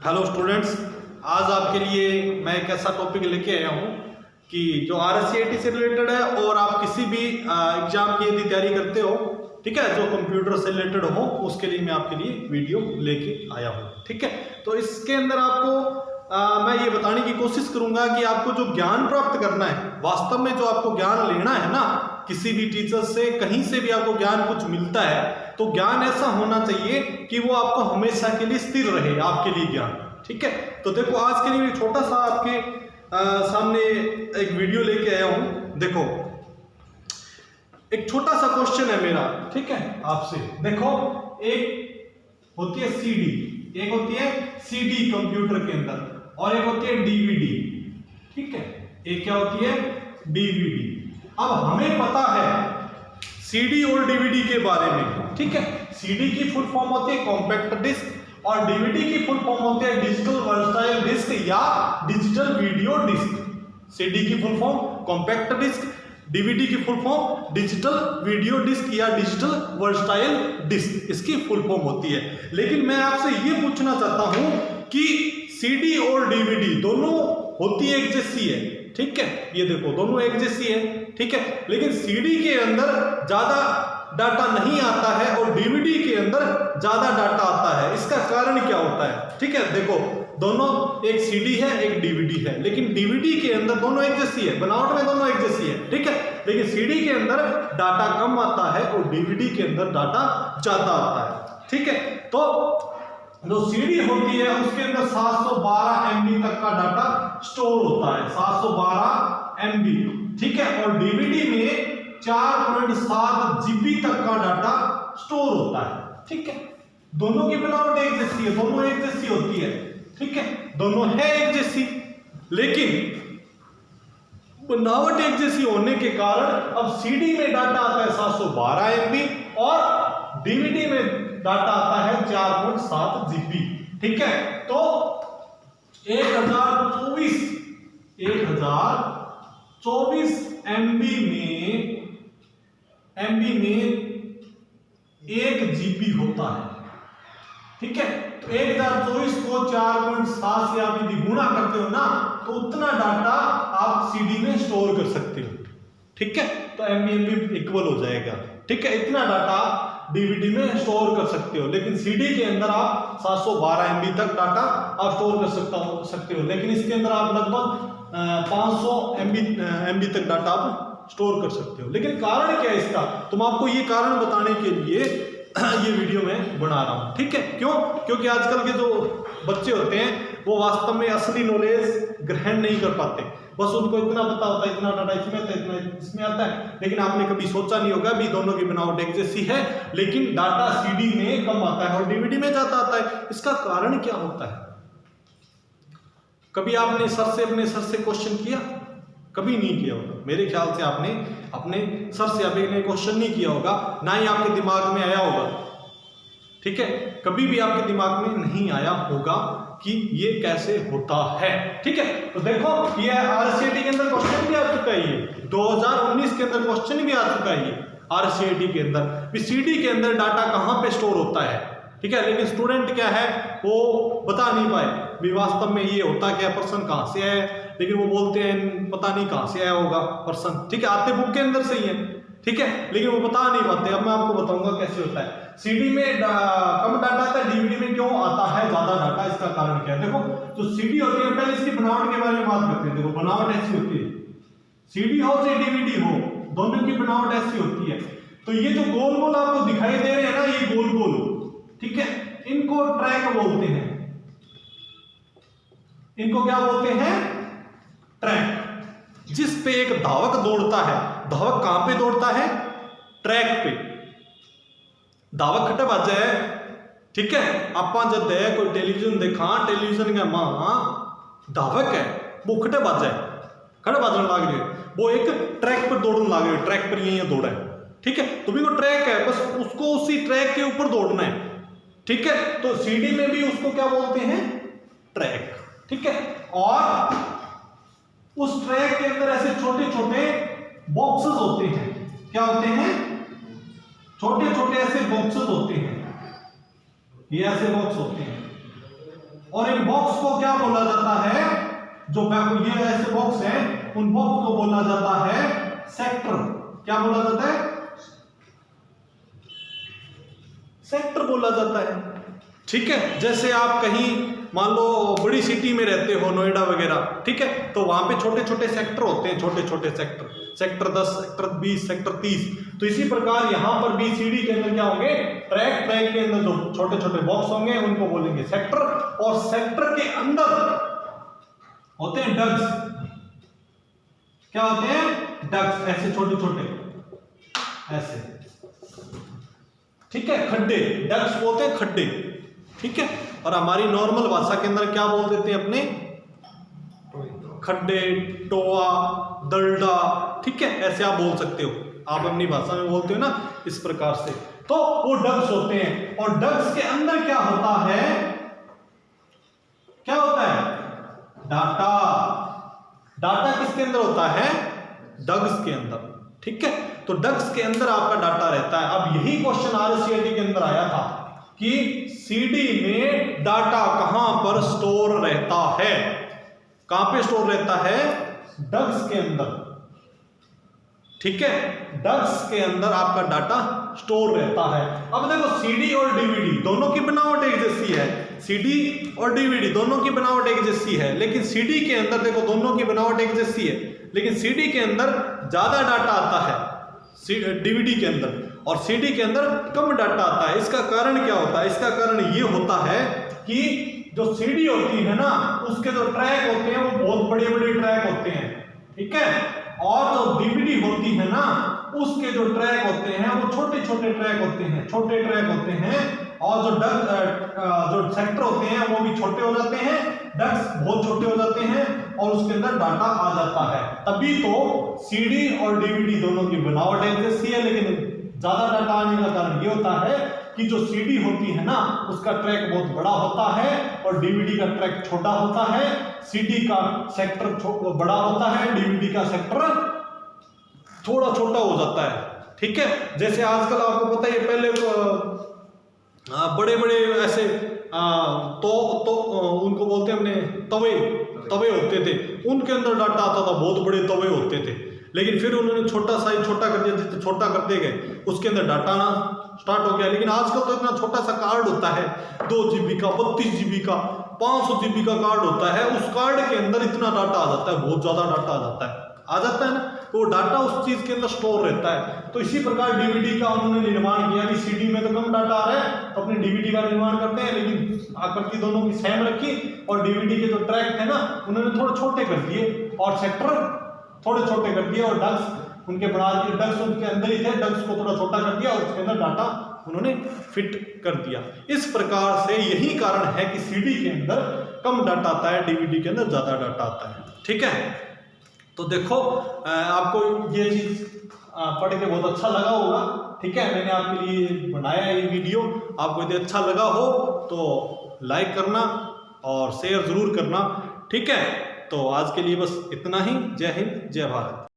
Hello students, आज आपके लिए मैं एक ऐसा टॉपिक लेके आया हूँ कि जो RSCIT से रिलेटेड है और आप किसी भी एग्जाम की यदि तैयारी करते हो, ठीक है, जो कंप्यूटर से रिलेटेड हो, उसके लिए मैं आपके लिए वीडियो लेके आया हूँ। ठीक है, तो इसके अंदर आपको मैं ये बताने की कोशिश करूंगा कि आपको जो ज्ञान प्राप्त करना है, वास्तव में जो आपको ज्ञान लेना है ना, किसी भी टीचर से कहीं से भी आपको ज्ञान कुछ मिलता है तो ज्ञान ऐसा होना चाहिए कि वो आपको हमेशा के लिए स्थिर रहे, आपके लिए ज्ञान। ठीक है, तो देखो आज के लिए छोटा सा आपके सामने एक वीडियो लेके आया हूं। देखो, एक छोटा सा क्वेश्चन है मेरा, ठीक है, आपसे। देखो, एक होती है सीडी, एक होती है सीडी कंप्यूटर के अंदर, और एक होती है डीवीडी। ठीक है, एक क्या होती है? डीवीडी। अब हमें पता है सीडी और डीवीडी के बारे में। ठीक है, सीडी की फुल फॉर्म होती है कॉम्पैक्ट डिस्क और डीवीडी की फुल फॉर्म होती है डिजिटल वर्सटाइल डिस्क या डिजिटल वीडियो डिस्क। सीडी की full form compact disc, DVD की full form digital video disc या डिजिटल वर्सटाइल डिस्क, इसकी फुल फॉर्म होती है। लेकिन मैं आपसे ये पूछना चाहता हूं कि सीडी और डीवीडी दोनों होती एक जैसी है। ठीक है, ये देखो दोनों एक जैसी है। ठीक है, लेकिन सीडी के अंदर ज्यादा डाटा नहीं आता है और डीवीडी के अंदर ज्यादा डाटा आता है। इसका कारण क्या होता है? ठीक है, देखो दोनों, एक सीडी है एक डीवीडी है, लेकिन डीवीडी के अंदर दोनों एक जैसी है, बनावट में दोनों एक जैसी है। ठीक है, लेकिन सीडी के अंदर डाटा कम आता है और डीवीडी के अंदर डाटा ज्यादा आता है। ठीक है, तो जो सीडी होती है उसके अंदर 712 MB तक का डाटा स्टोर होता है, 712 MB। ठीक है, और डीवीडी में 4.7 GB तक का डाटा स्टोर होता है। ठीक है, दोनों की बनावट एक जैसी है, दोनों एक जैसी होती है। ठीक है, दोनों है एक जैसी, लेकिन बनावट एक जैसी होने के कारण अब सीडी में डाटा आता है 712 MB और डीवीडी में डाटा आता है 4.7 GB। ठीक है, तो 1024 MB में 1 GB होता है। ठीक है, तो 1024 को 4.7 से आप यदि गुणा करते हो ना, तो उतना डाटा आप सीडी में स्टोर कर सकते हो। ठीक है, तो MB इक्वल हो जाएगा। ठीक है, इतना डाटा डीवीडी में स्टोर कर सकते हो, लेकिन सीडी के अंदर आप 712 MB तक डाटा आप स्टोर कर सकते हो, लेकिन इसके अंदर आप लगभग 500 MB तक डाटा आप स्टोर कर सकते हो। लेकिन कारण क्या है इसका? तो मैं आपको ये कारण बताने के लिए ये वीडियो में बना रहा हूं। ठीक है, क्यों? क्योंकि आजकल के जो बच्चे होते हैं वो वास्तव में असली नॉलेज ग्रहण नहीं कर पाते। बस उनको इतना पता होता है, इतना डाटा इसमें आता है, इतना इसमें आता है, लेकिन आपने कभी सोचा नहीं होगा भी दोनों की बनावट एक जैसी है, लेकिन डाटा सीडी में कम आता है और डीवीडी में ज्यादा आता है। इसका कारण क्या होता है? कभी आपने अपने सर से क्वेश्चन किया? कभी नहीं किया होगा। मेरे ख्याल से आपने अपने सर से अभी ने क्वेश्चन नहीं किया होगा, ना ही आपके दिमाग में आया होगा। ठीक है, कभी भी आपके दिमाग में नहीं आया होगा कि ये कैसे होता है। ठीक है, तो देखो ये RSCIT के अंदर क्वेश्चन भी आ चुका है, ये 2019 के अंदर क्वेश्चन भी आ चुका है, ये RSCIT के अंदर सीडी के अंदर डाटा कहां पे स्टोर होता है। ठीक है, लेकिन स्टूडेंट क्या है वो बता नहीं पाए भी वास्तव में ये होता क्या, पर्सन कहां से आया, लेकिन वो बोलते हैं पता नहीं कहां से आया होगा पर्सन। ठीक है, आते बुक के अंदर से ही है। ठीक है, लेकिन वो बता नहीं पाते। अब मैं आपको बताऊंगा कैसे होता है। सीडी में कम डाटा आता है, डीवीडी में क्यों आता है ज्यादा डाटा, इसका कारण क्या है? देखो, जो सीडी होती है, पहले इसकी बनावट के बारे में बात करते हैं। देखो, बनावट ऐसी होती है, सीडी हो चाहे डीवीडी हो, दोनों की बनावट ऐसी होती है। तो ये जो गोल गोल आपको दिखाई दे रहे हैं ना, ये गोल गोल, ठीक है, इनको ट्रैक बोलते हैं। इनको क्या बोलते हैं? ट्रैक। जिस पे एक धावक दौड़ता है, धावक कहां पे दौड़ता है? ट्रैक पे। धावक खटे बाजे है। ठीक है, आप जब कोई टेलीविजन देखा, टेलीविजन का मां धावक है, वो खटे बाजे है, खड़े बाजन लाग रहे, वो एक ट्रैक पर दौड़ने लाग रहे, ट्रैक पर ये दौड़ा है। ठीक है, तो भी वो ट्रैक है, बस उसको उसी ट्रैक के ऊपर दौड़ना है। ठीक है, तो सीडी में भी उसको क्या बोलते हैं? ट्रैक। ठीक है, और उस ट्रैक के अंदर ऐसे छोटे छोटे बॉक्सेस होते हैं। क्या होते हैं? छोटे छोटे ऐसे बॉक्सेस होते हैं, ये ऐसे बॉक्स होते हैं। और इन बॉक्स को क्या बोला जाता है, जो ये ऐसे बॉक्स है उन बॉक्स को बोला जाता है सेक्टर। क्या बोला जाता है? सेक्टर बोला जाता है। ठीक है, जैसे आप कहीं मान लो बड़ी सिटी में रहते हो, नोएडा वगैरह, ठीक है, तो वहां पे छोटे छोटे सेक्टर होते हैं, छोटे छोटे सेक्टर, सेक्टर 10, सेक्टर 20, सेक्टर 30। तो इसी प्रकार यहां पर भी सीडी के अंदर क्या होंगे, ट्रैक के अंदर जो छोटे छोटे बॉक्स होंगे उनको बोलेंगे सेक्टर। और सेक्टर के अंदर होते हैं डग्स। क्या होते हैं? डग्स, ऐसे छोटे छोटे, ऐसे, ठीक है, खड्डे, डग्स बोलते हैं खड्डे। ठीक है, और हमारी नॉर्मल भाषा के अंदर क्या बोल देते हैं अपने, खड्डे, टोआ, दलडा, ठीक है, ऐसे आप बोल सकते हो, आप अपनी भाषा में बोलते हो ना इस प्रकार से। तो वो डग्स होते हैं, और डग्स के अंदर क्या होता है, क्या होता है? डाटा। डाटा किसके अंदर होता है? डग्स के अंदर। ठीक है, तो डग्स के अंदर आपका डाटा रहता है। अब यही क्वेश्चन आरसीईटी के अंदर आया था कि सीडी में डाटा कहां पर स्टोर रहता है? कहां पे स्टोर रहता है? डग्स के अंदर। ठीक है, डग्स के अंदर आपका डाटा स्टोर रहता है। अब देखो सीडी और डीवीडी दोनों की बनावट एक जैसी है, सीडी और डीवीडी दोनों की बनावट एक जैसी है, लेकिन सीडी के अंदर देखो दोनों की बनावट एक जैसी है, लेकिन सीडी के अंदर ज्यादा डाटा आता है डीवीडी के अंदर, और सीडी के अंदर कम डाटा आता है। इसका कारण क्या होता है? इसका कारण ये होता है कि जो सीडी होती है ना, उसके जो ट्रैक होते हैं वो बहुत बड़े बड़े ट्रैक होते हैं। ठीक है, और जो डीवीडी होती है ना, उसके जो ट्रैक होते हैं वो छोटे छोटे ट्रैक होते हैं, छोटे ट्रैक होते हैं, और जो सेक्टर होते हैं वो भी छोटे हो जाते हैं, डग्स बहुत छोटे हो जाते हैं, और उसके अंदर डाटा आ जाता है। तभी तो सीडी और डीवीडी दोनों की बनावट एक जैसी है, लेकिन ज्यादा डाटा आने का कारण ये होता है कि जो सीडी होती है ना, उसका ट्रैक बहुत बड़ा होता है और डीवीडी का ट्रैक छोटा होता है। सीडी का सेक्टर बड़ा होता है, डीवीडी का सेक्टर थोड़ा छोटा हो जाता है। ठीक है, जैसे आजकल आपको पता है पहले बड़े बड़े ऐसे तो उनको बोलते हैं अपने तवे होते थे, उनके अंदर डाटा आता था, बहुत बड़े तवे होते थे, लेकिन फिर उन्होंने छोटा साइज छोटा कर दिया, जितना छोटा करते गए उसके अंदर डाटा आना स्टार्ट हो गया। लेकिन आजकल तो इतना छोटा सा कार्ड होता है, 2 GB का, 32 GB का, 500 GB का कार्ड होता है, उस कार्ड के अंदर इतना डाटा आ जाता है, बहुत ज्यादा डाटा आ जाता है ना, तो वो डाटा उस चीज के अंदर स्टोर रहता है। तो इसी प्रकार डीवीडी का उन्होंने निर्माण किया कि सीडी में तो कम डाटा आ रहा है तो अपने डीवीडी का निर्माण करते हैं, लेकिन आकृति दोनों की सेम रखी, और डीवीडी के जो ट्रैक थे ना उन्होंने थोड़े छोटे कर दिए और सेक्टर थोड़े छोटे कर दिए, और डग्स उनके बना दिए, डग्स उनके अंदर ही थे, डग्स को थोड़ा छोटा कर दिया और उसके अंदर डाटा उन्होंने फिट कर दिया। इस प्रकार से यही कारण है कि सीडी के अंदर कम डाटा आता है, डीवीडी के अंदर ज्यादा डाटा आता है। ठीक है, तो देखो आपको ये चीज पढ़ के बहुत अच्छा लगा होगा। ठीक है, मैंने आपके लिए बनाया ये वीडियो, आपको यदि अच्छा लगा हो तो लाइक करना और शेयर जरूर करना। ठीक है, तो आज के लिए बस इतना ही। जय हिंद, जय भारत।